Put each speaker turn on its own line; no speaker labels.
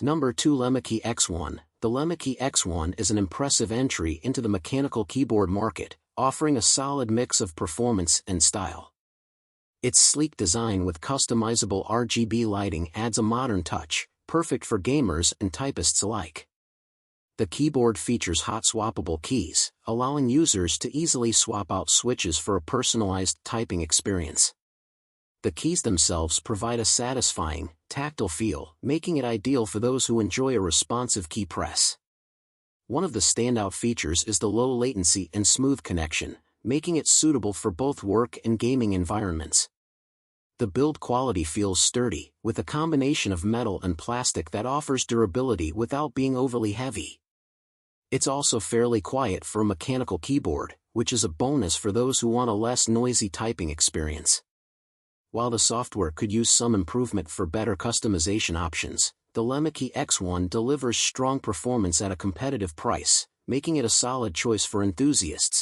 Number 2. Lemokey X1. The Lemokey X1 is an impressive entry into the mechanical keyboard market, offering a solid mix of performance and style. Its sleek design with customizable RGB lighting adds a modern touch, perfect for gamers and typists alike. The keyboard features hot swappable keys, allowing users to easily swap out switches for a personalized typing experience. The keys themselves provide a satisfying, tactile feel, making it ideal for those who enjoy a responsive key press. One of the standout features is the low latency and smooth connection, making it suitable for both work and gaming environments. The build quality feels sturdy, with a combination of metal and plastic that offers durability without being overly heavy. It's also fairly quiet for a mechanical keyboard, which is a bonus for those who want a less noisy typing experience. While the software could use some improvement for better customization options, the Lemokey X1 delivers strong performance at a competitive price, making it a solid choice for enthusiasts.